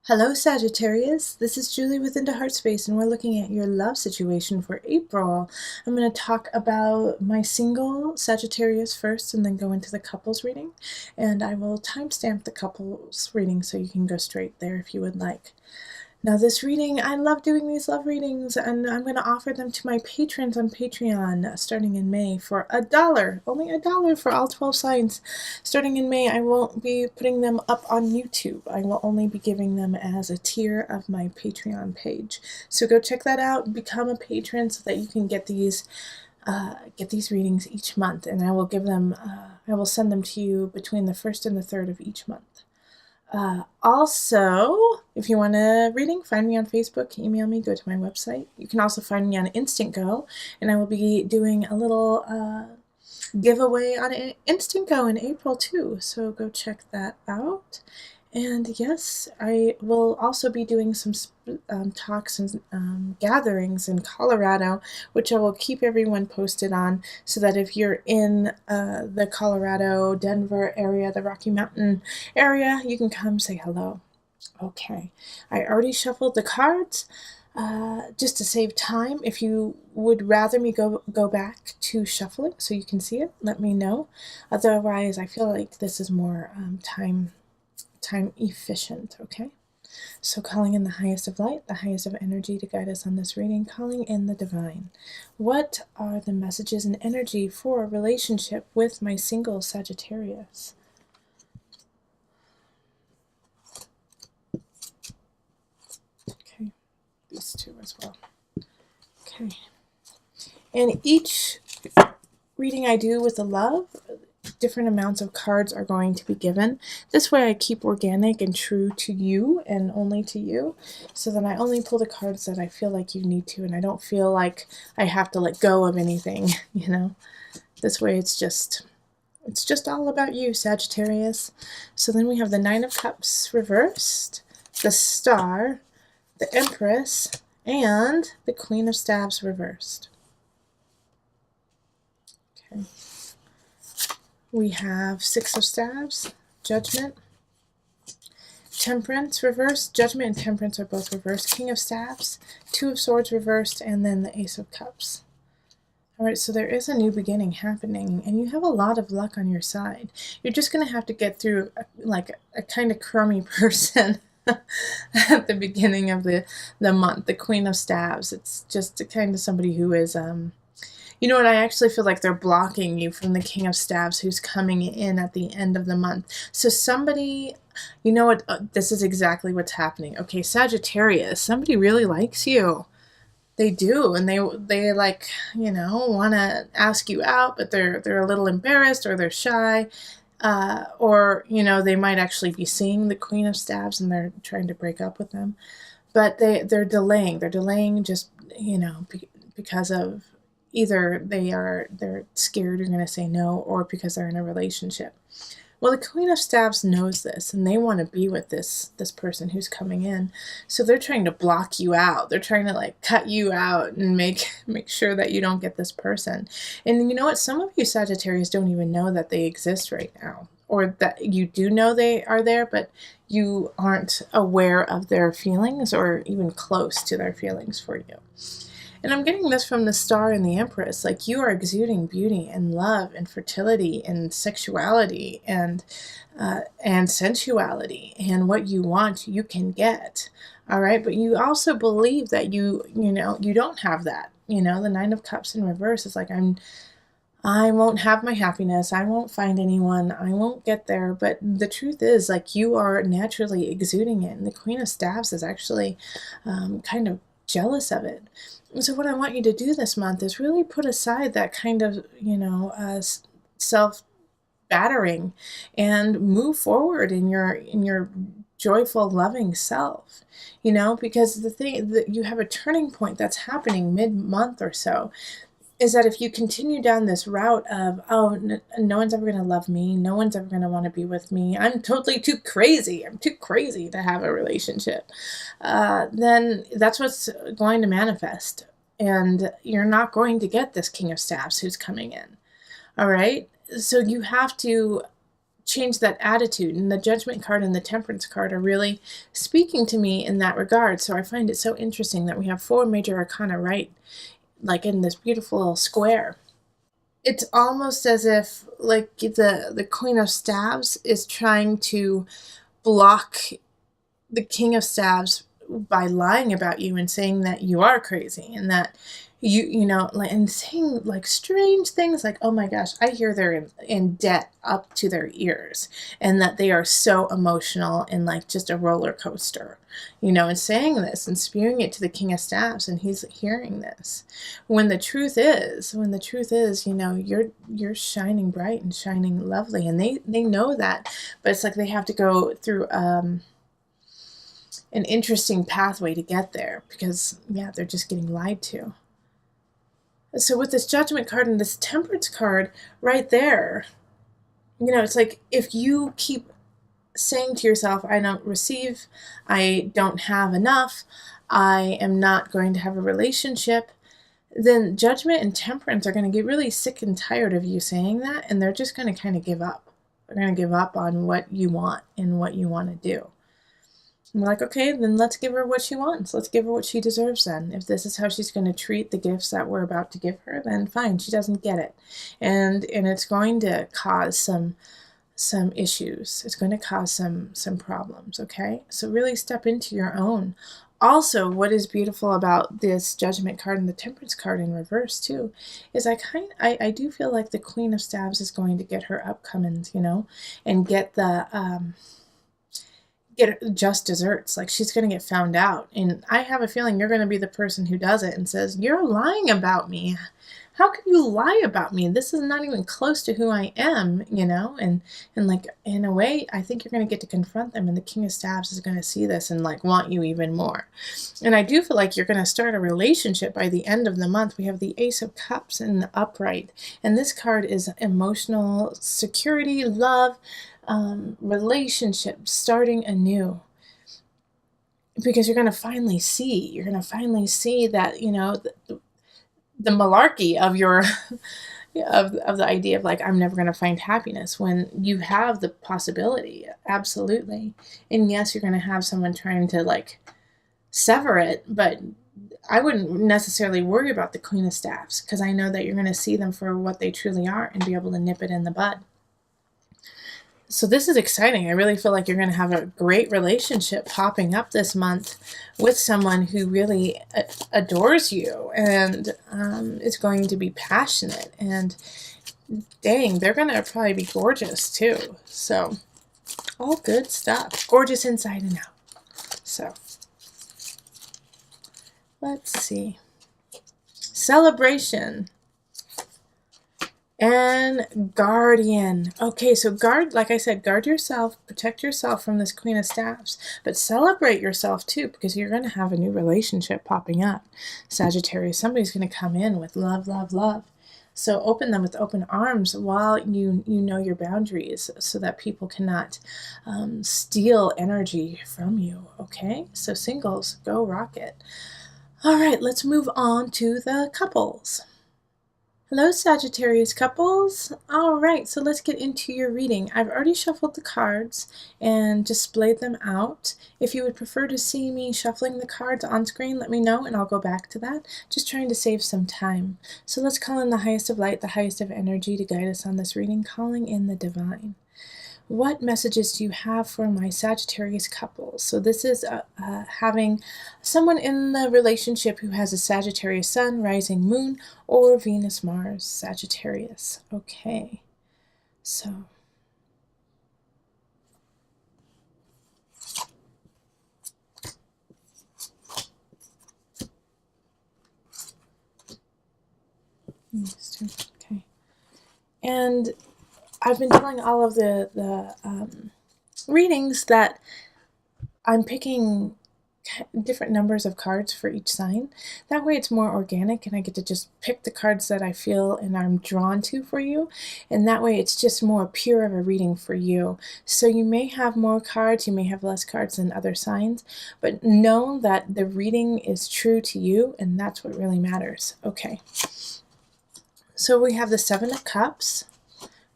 Hello Sagittarius, this is Julie with Into Heartspace and we're looking at your love situation for April. I'm going to talk about my single Sagittarius first and then go into the couples reading, and I will timestamp the couples reading so you can go straight there if you would like. Now this reading, I love doing these love readings, and I'm going to offer them to my patrons on Patreon starting in May for $1, only $1 for all 12 signs. Starting in May, I won't be putting them up on YouTube. I will only be giving them as a tier of my Patreon page. So go check that out, become a patron so that you can get these readings each month, and I will give them, I will send them to you between the 1st and the 3rd of each month. Also, if you want a reading, find me on Facebook, email me, go to my website. You can also find me on Instant Go, and I will be doing a little giveaway on Instant Go in April too, so go check that out. And yes, I will also be doing some talks and gatherings in Colorado, which I will keep everyone posted on, so that if you're in the Colorado, Denver area, the Rocky Mountain area, you can come say hello. Okay, I already shuffled the cards. Just to save time, if you would rather me go back to shuffling so you can see it, let me know. Otherwise, I feel like this is more time efficient. Okay, so calling in the highest of light, the highest of energy to guide us on this reading, calling in the divine. What are the messages and energy for a relationship with my single Sagittarius? Okay, these two as well. Okay, and each reading I do with the love, different amounts of cards are going to be given. This way I keep organic and true to you and only to you, so that I only pull the cards that I feel like you need to, and I don't feel like I have to let go of anything, you know. This way it's just all about you, Sagittarius. So then we have the Nine of Cups reversed, the Star, the Empress, and the Queen of Staves reversed. Okay. We have Six of Staves, Judgment, Temperance reversed. Judgment and Temperance are both reversed. King of Staves, Two of Swords reversed, and then the Ace of Cups. Alright, so there is a new beginning happening, and you have a lot of luck on your side. You're just going to have to get through a kind of crummy person at the beginning of the month. The Queen of Staves, it's just kind of somebody who is... You know what, I actually feel like they're blocking you from the King of Staves who's coming in at the end of the month. So somebody, you know what, this is exactly what's happening. Okay, Sagittarius, somebody really likes you. They do, and they like, you know, want to ask you out, but they're a little embarrassed, or they're shy. Or, you know, they might actually be seeing the Queen of Staves and they're trying to break up with them. But they're delaying. They're delaying just, you know, because of... Either they're scared you're going to say no, or because they're in a relationship. Well, the Queen of Staves knows this, and they want to be with this person who's coming in. So they're trying to block you out. They're trying to like cut you out and make sure that you don't get this person. And you know what? Some of you Sagittarius don't even know that they exist right now, or that you do know they are there, but you aren't aware of their feelings or even close to their feelings for you. And I'm getting this from the Star and the Empress. Like, you are exuding beauty and love and fertility and sexuality and sensuality, and what you want you can get. All right, but you also believe that you don't have that. You know, the Nine of Cups in reverse is like, I won't have my happiness. I won't find anyone. I won't get there. But the truth is, like, you are naturally exuding it. And the Queen of Staves is actually kind of jealous of it. So what I want you to do this month is really put aside that kind of, self-battering, and move forward in your joyful, loving self. You know, because the thing that you have a turning point that's happening mid-month or so. is that if you continue down this route of, oh, no one's ever going to love me, no one's ever going to want to be with me, I'm totally too crazy, I'm too crazy to have a relationship, then that's what's going to manifest. And you're not going to get this King of Staves who's coming in. All right? So you have to change that attitude. And the Judgment card and the Temperance card are really speaking to me in that regard. So I find it so interesting that we have 4 major arcana right, like in this beautiful little square. It's almost as if like the Queen of Staves is trying to block the King of Staves by lying about you and saying that you are crazy and that you know, like, and saying like strange things like, oh my gosh, I hear they're in debt up to their ears and that they are so emotional and like just a roller coaster, you know, and saying this and spewing it to the King of Staves, and he's hearing this when the truth is, you know, you're shining bright and shining lovely, and they know that, but it's like they have to go through an interesting pathway to get there because, yeah, they're just getting lied to. So with this Judgment card and this Temperance card right there, you know, it's like if you keep saying to yourself, I don't receive, I don't have enough, I am not going to have a relationship, then Judgment and Temperance are going to get really sick and tired of you saying that, and they're just going to kind of give up. They're going to give up on what you want and what you want to do. I'm like, okay, then let's give her what she wants. Let's give her what she deserves then. If this is how she's going to treat the gifts that we're about to give her, then fine, she doesn't get it. And it's going to cause some issues. It's going to cause some problems, okay? So really step into your own. Also, what is beautiful about this Judgment card and the Temperance card in reverse too is I do feel like the Queen of Staves is going to get her upcomings, you know, and get the get just desserts. Like she's going to get found out. And I have a feeling you're going to be the person who does it and says, you're lying about me. How could you lie about me? This is not even close to who I am, you know? And like, in a way, I think you're going to get to confront them, and the King of Staves is going to see this and like want you even more. And I do feel like you're going to start a relationship by the end of the month. We have the Ace of Cups in the upright. And this card is emotional security, love, relationships, starting anew, because you're going to finally see that, you know, the malarkey of your of the idea of like, I'm never going to find happiness, when you have the possibility. Absolutely. And yes, you're going to have someone trying to like sever it, but I wouldn't necessarily worry about the Queen of Staves, because I know that you're going to see them for what they truly are and be able to nip it in the bud. So this is exciting. I really feel like you're going to have a great relationship popping up this month with someone who really adores you and is going to be passionate. And dang, they're going to probably be gorgeous too. So all good stuff. Gorgeous inside and out. So let's see. Celebration. And Guardian. Okay, so like I said, guard yourself, protect yourself from this Queen of Staves, but celebrate yourself too, because you're going to have a new relationship popping up. Sagittarius, somebody's going to come in with love, love, love. So open them with open arms while you know your boundaries, so that people cannot steal energy from you, okay? So singles, go rocket. All right, let's move on to the couples. Hello, Sagittarius couples. All right, so let's get into your reading. I've already shuffled the cards and displayed them out. If you would prefer to see me shuffling the cards on screen, let me know and I'll go back to that. Just trying to save some time. So let's call in the highest of light, the highest of energy to guide us on this reading, calling in the divine. What messages do you have for my Sagittarius couples? So this is having someone in the relationship who has a Sagittarius sun, rising moon, or Venus, Mars, Sagittarius. Okay, so okay, and I've been telling all of the readings that I'm picking different numbers of cards for each sign. That way it's more organic and I get to just pick the cards that I feel and I'm drawn to for you. And that way it's just more pure of a reading for you. So you may have more cards, you may have less cards than other signs, but know that the reading is true to you and that's what really matters. Okay. So we have the Seven of Cups.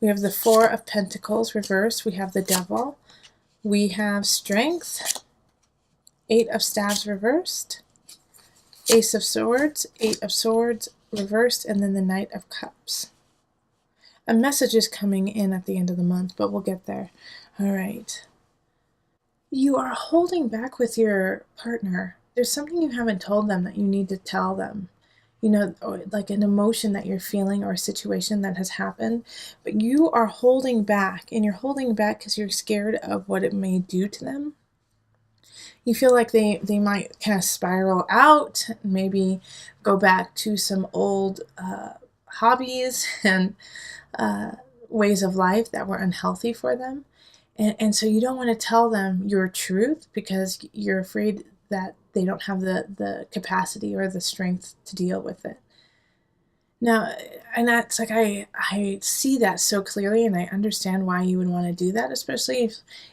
We have the Four of Pentacles reversed. We have the Devil. We have Strength. Eight of Staves reversed. Ace of Swords. Eight of Swords reversed. And then the Knight of Cups. A message is coming in at the end of the month, but we'll get there. All right. You are holding back with your partner. There's something you haven't told them that you need to tell them. You know, like an emotion that you're feeling or a situation that has happened, but you are holding back, and you're holding back because you're scared of what it may do to them. You feel like they might kind of spiral out, maybe go back to some old hobbies and ways of life that were unhealthy for them. And so you don't want to tell them your truth because you're afraid that they don't have the capacity or the strength to deal with it. Now, and that's like, I see that so clearly, and I understand why you would want to do that, especially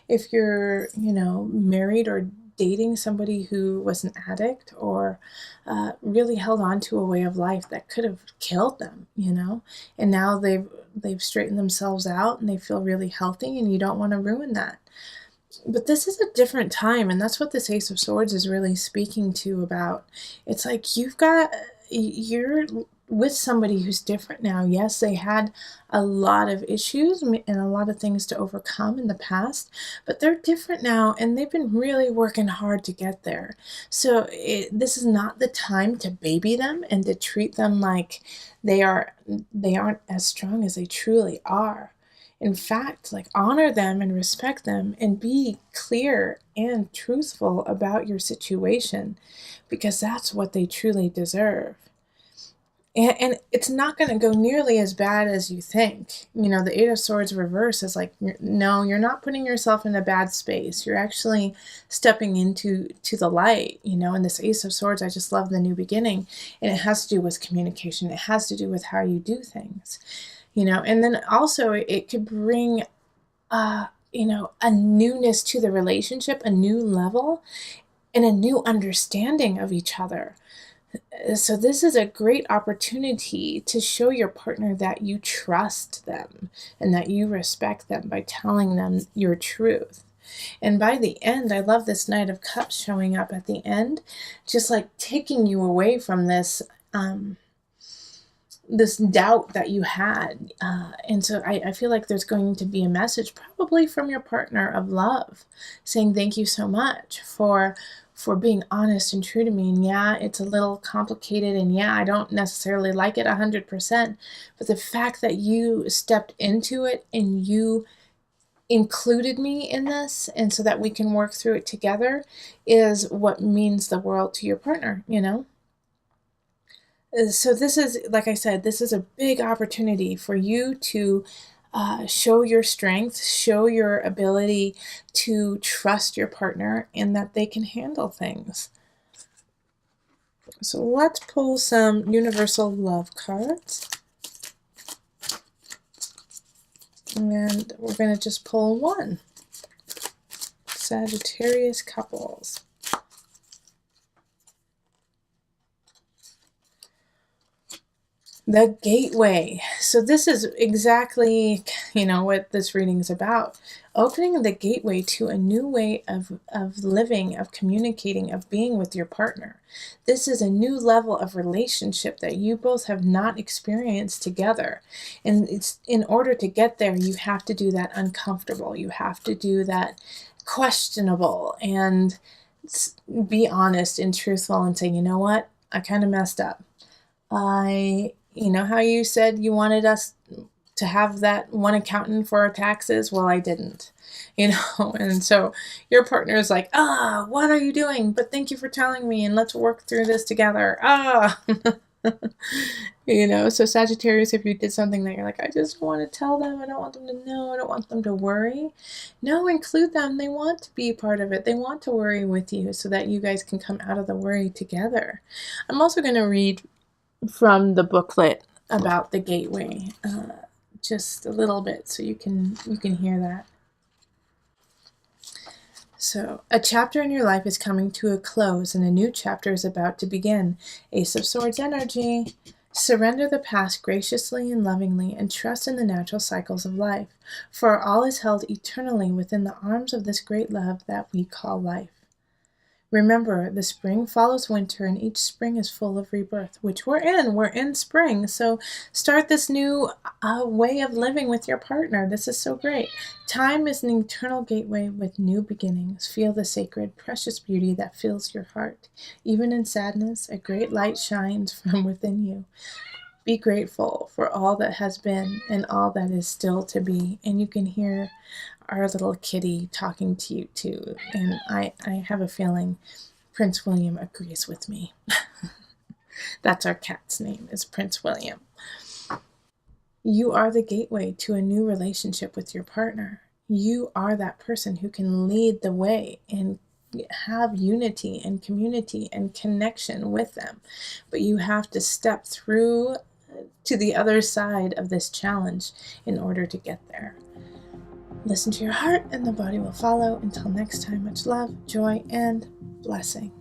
if you're, you know, married or dating somebody who was an addict or really held on to a way of life that could have killed them, you know, and now they've straightened themselves out and they feel really healthy, and you don't want to ruin that. But this is a different time, and that's what this Ace of Swords is really speaking to about. It's like you're with somebody who's different now. Yes, they had a lot of issues and a lot of things to overcome in the past, but they're different now, and they've been really working hard to get there. So this is not the time to baby them and to treat them like they aren't as strong as they truly are. In fact, like, honor them and respect them and be clear and truthful about your situation, because that's what they truly deserve. And it's not going to go nearly as bad as you think. You know, the Eight of Swords reverse is like, no, you're not putting yourself in a bad space. You're actually stepping into the light, you know. And this Ace of Swords, I just love the new beginning. And it has to do with communication. It has to do with how you do things. You know, and then also it could bring, you know, a newness to the relationship, a new level, and a new understanding of each other. So this is a great opportunity to show your partner that you trust them and that you respect them by telling them your truth. And by the end, I love this Knight of Cups showing up at the end, just like taking you away from this this doubt that you had. And so I feel like there's going to be a message probably from your partner of love saying thank you so much for being honest and true to me. And yeah, it's a little complicated, and yeah, I don't necessarily like it 100%, but the fact that you stepped into it and you included me in this, and so that we can work through it together, is what means the world to your partner, you know? So this is, like I said, this is a big opportunity for you to show your strength, show your ability to trust your partner and that they can handle things. So let's pull some universal love cards. And we're going to just pull one. Sagittarius couples. The gateway. So this is exactly, you know, what this reading is about. Opening the gateway to a new way of living, of communicating, of being with your partner. This is a new level of relationship that you both have not experienced together. And it's, in order to get there, you have to do that uncomfortable. You have to do that questionable and be honest and truthful and say, you know what, I kind of messed up. You know how you said you wanted us to have that one accountant for our taxes? Well, I didn't, you know, and so your partner is like, what are you doing? But thank you for telling me, and let's work through this together. You know, so Sagittarius, if you did something that you're like, I just want to tell them, I don't want them to know, I don't want them to worry. No, include them. They want to be part of it. They want to worry with you so that you guys can come out of the worry together. I'm also going to read from the booklet about the gateway, just a little bit so you can hear that. So, a chapter in your life is coming to a close and a new chapter is about to begin. Ace of Swords energy. Surrender the past graciously and lovingly and trust in the natural cycles of life, for all is held eternally within the arms of this great love that we call life. Remember, the spring follows winter, and each spring is full of rebirth, which we're in. We're in spring, so start this new way of living with your partner. This is so great. Time is an eternal gateway with new beginnings. Feel the sacred, precious beauty that fills your heart. Even in sadness, a great light shines from within you. Be grateful for all that has been and all that is still to be. And you can hear our little kitty talking to you too. And I have a feeling Prince William agrees with me. That's our cat's name, is Prince William. You are the gateway to a new relationship with your partner. You are that person who can lead the way and have unity and community and connection with them. But you have to step through to the other side of this challenge in order to get there. Listen to your heart and the body will follow. Until next time, much love, joy, and blessing.